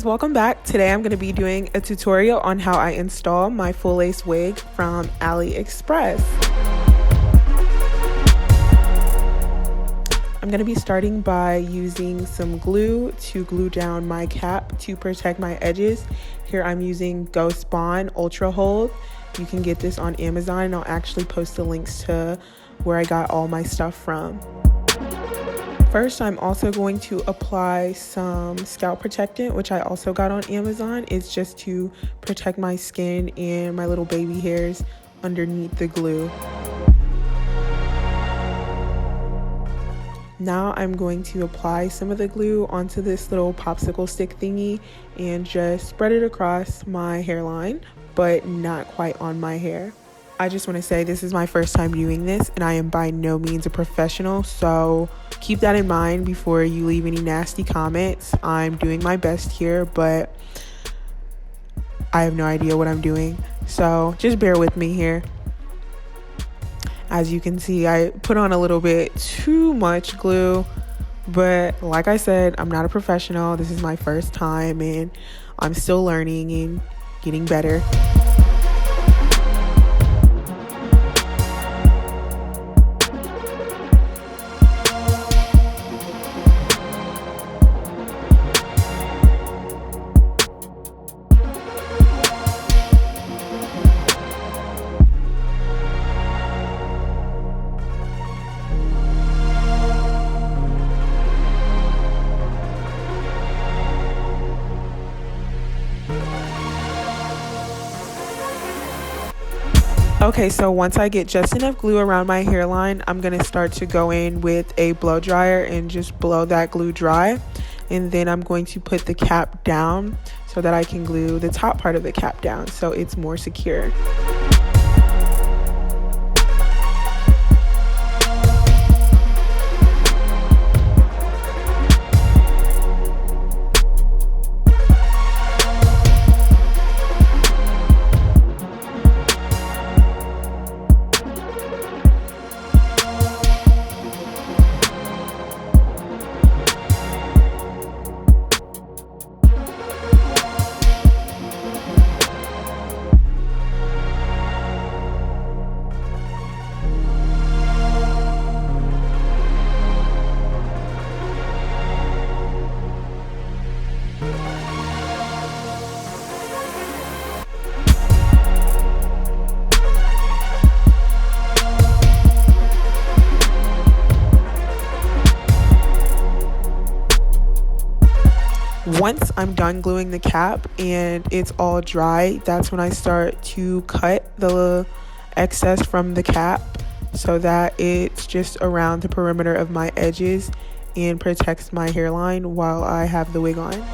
welcome back. Today I'm going to be doing a tutorial on how I install my full lace wig from Aliexpress. I'm going to be starting by using some glue to glue down my cap to protect my edges. Here I'm using Ghost Bond Ultra Hold. You can get this on Amazon, and I'll actually post the links to where I got all my stuff from. First, I'm also going to apply some scalp protectant, which I also got on Amazon. It's just to protect my skin and my little baby hairs underneath the glue. Now I'm going to apply some of the glue onto this little popsicle stick thingy and just spread it across my hairline, but not quite on my hair. I just want to say this is my first time doing this, and I am by no means a professional, so keep that in mind before you leave any nasty comments. I'm doing my best here, but I have no idea what I'm doing, so just bear with me here. As you can see, I put on a little bit too much glue, but like I said, I'm not a professional. This is my first time, and I'm still learning and getting better. Okay, so once I get just enough glue around my hairline, I'm going to start to go in with a blow dryer and just blow that glue dry. And then I'm going to put the cap down so that I can glue the top part of the cap down so it's more secure. Once I'm done gluing the cap and it's all dry, that's when I start to cut the excess from the cap so that it's just around the perimeter of my edges and protects my hairline while I have the wig on.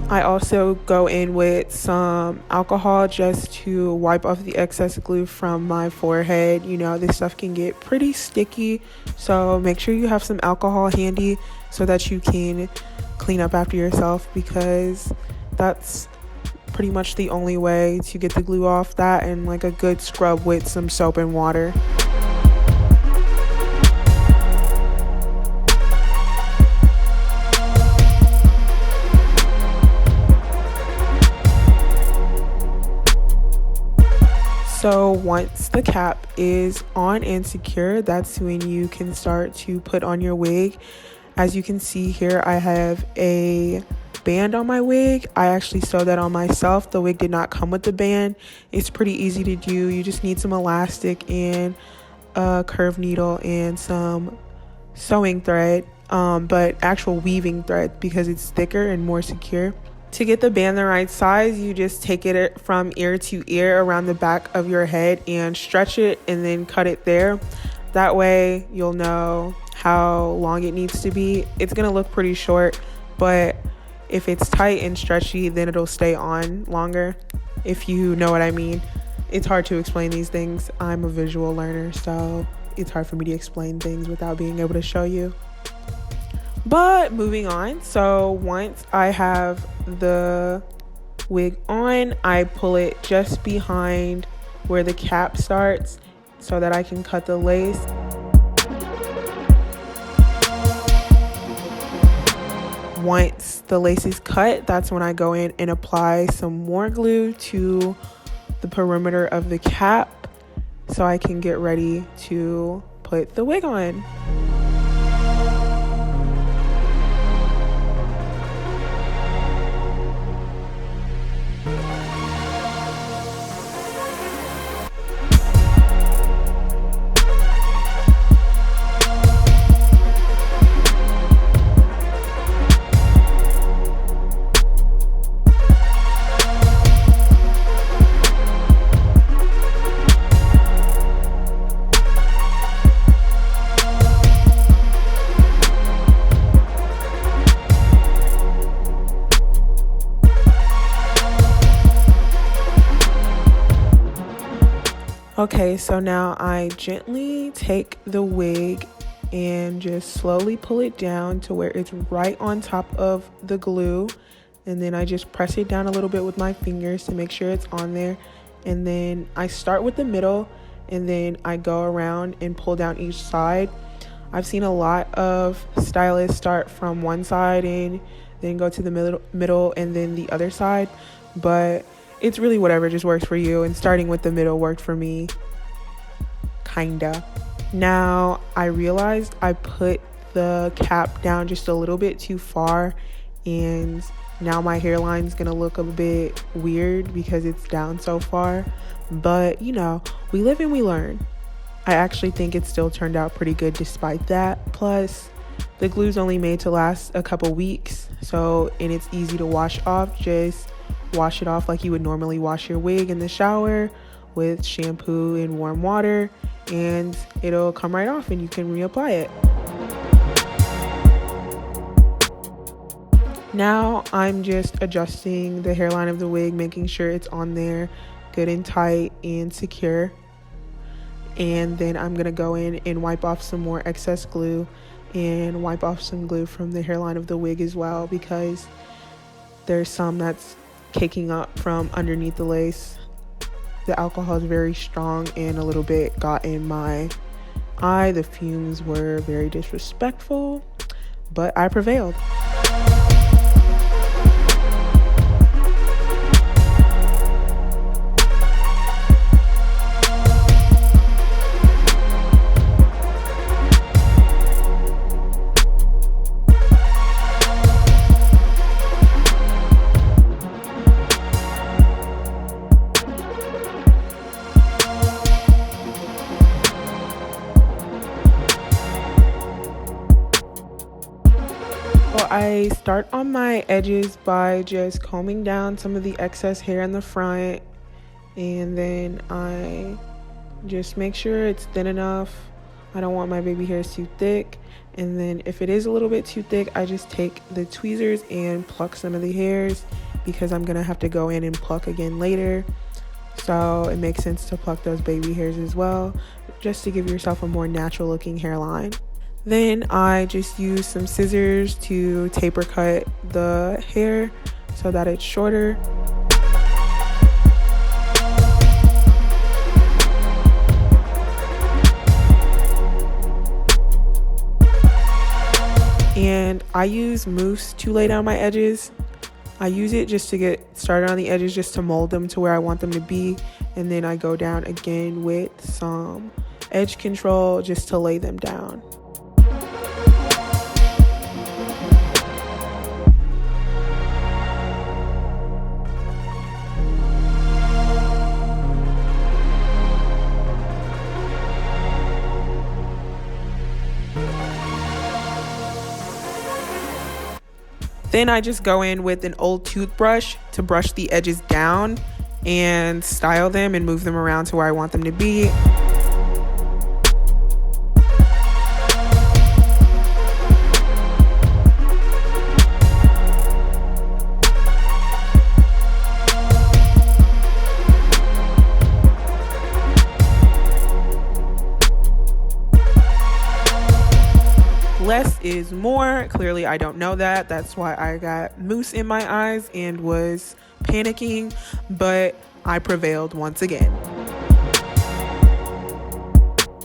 I also go in with some alcohol just to wipe off the excess glue from my forehead. You know, this stuff can get pretty sticky, so make sure you have some alcohol handy so that you can clean up after yourself, because that's pretty much the only way to get the glue off. That and like a good scrub with some soap and water. So once the cap is on and secure, that's when you can start to put on your wig. As you can see here, I have a band on my wig. I actually sewed that on myself. The wig did not come with the band. It's pretty easy to do. You just need some elastic and a curved needle and some sewing thread, but actual weaving thread because it's thicker and more secure. To get the band the right size, you just take it from ear to ear around the back of your head and stretch it and then cut it there. That way you'll know how long it needs to be. It's gonna look pretty short, but if it's tight and stretchy, then it'll stay on longer, if you know what I mean. It's hard to explain these things. I'm a visual learner, so it's hard for me to explain things without being able to show you. But moving on, so once I have the wig on, I pull it just behind where the cap starts so that I can cut the lace. Once the lace is cut, that's when I go in and apply some more glue to the perimeter of the cap so I can get ready to put the wig on. Okay, so now I gently take the wig and just slowly pull it down to where it's right on top of the glue. And then I just press it down a little bit with my fingers to make sure it's on there. And then I start with the middle and then I go around and pull down each side. I've seen a lot of stylists start from one side and then go to the middle and then the other side. But it's really whatever just works for you, and starting with the middle worked for me, kinda. Now I realized I put the cap down just a little bit too far, and now my hairline's gonna look a bit weird because it's down so far. But you know, we live and we learn. I actually think it still turned out pretty good despite that. Plus, the glue's only made to last a couple weeks, and it's easy to wash off. Just wash it off like you would normally wash your wig in the shower with shampoo and warm water, and it'll come right off and you can reapply it. Now I'm just adjusting the hairline of the wig, making sure it's on there good and tight and secure. And then I'm gonna go in and wipe off some more excess glue and wipe off some glue from the hairline of the wig as well, because there's some that's caking up from underneath the lace. The alcohol is very strong and a little bit got in my eye. The fumes were very disrespectful, but I prevailed. I start on my edges by just combing down some of the excess hair in the front, and then I just make sure it's thin enough. I don't want my baby hairs too thick, and then if it is a little bit too thick, I just take the tweezers and pluck some of the hairs, because I'm gonna have to go in and pluck again later, so it makes sense to pluck those baby hairs as well, just to give yourself a more natural looking hairline. Then I just use some scissors to taper cut the hair so that it's shorter. And I use mousse to lay down my edges. I use it just to get started on the edges, just to mold them to where I want them to be. And then I go down again with some edge control just to lay them down. Then I just go in with an old toothbrush to brush the edges down and style them and move them around to where I want them to be. is more. Clearly, I don't know that. That's why I got mousse in my eyes and was panicking, but I prevailed once again.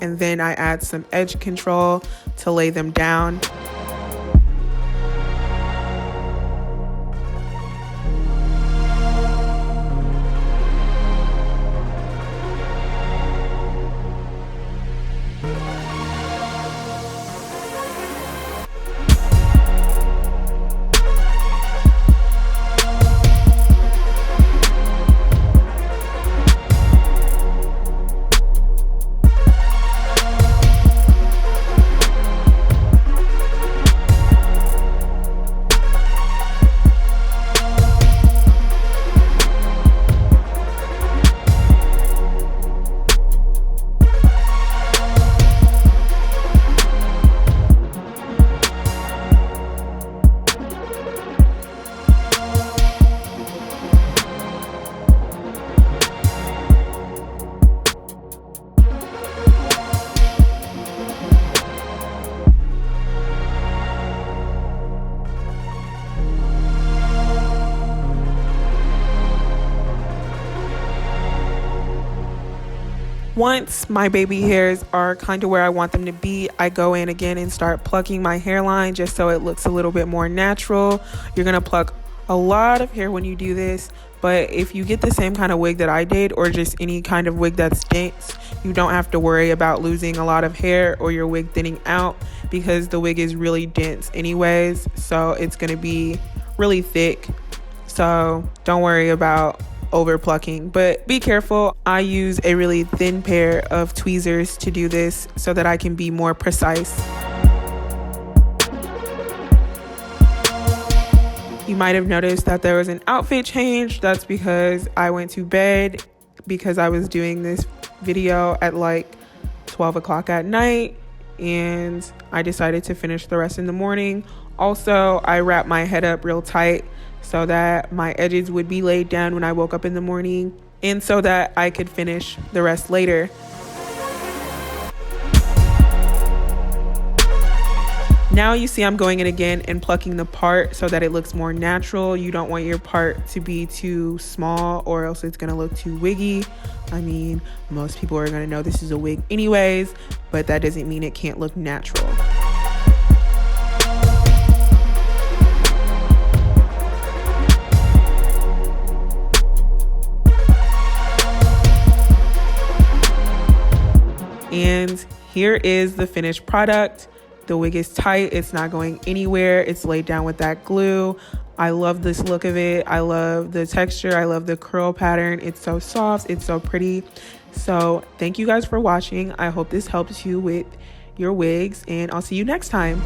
And then I add some edge control to lay them down. Once my baby hairs are kind of where I want them to be, I go in again and start plucking my hairline just so it looks a little bit more natural. You're going to pluck a lot of hair when you do this, but if you get the same kind of wig that I did, or just any kind of wig that's dense, you don't have to worry about losing a lot of hair or your wig thinning out, because the wig is really dense anyways, so it's going to be really thick. So don't worry about over plucking, but be careful. I use a really thin pair of tweezers to do this so that I can be more precise. You might have noticed that there was an outfit change. That's because I went to bed because I was doing this video at like 12 o'clock at night, and I decided to finish the rest in the morning. Also, I wrapped my head up real tight so that my edges would be laid down when I woke up in the morning, and so that I could finish the rest later. Now you see I'm going in again and plucking the part so that it looks more natural. You don't want your part to be too small, or else it's going to look too wiggy. I mean, most people are going to know this is a wig anyways, but that doesn't mean it can't look natural. And here is the finished product. The wig is tight, it's not going anywhere, it's laid down with that glue. I love this look of it. I love the texture, I love the curl pattern. It's so soft, it's so pretty. So thank you guys for watching. I hope this helps you with your wigs, and I'll see you next time.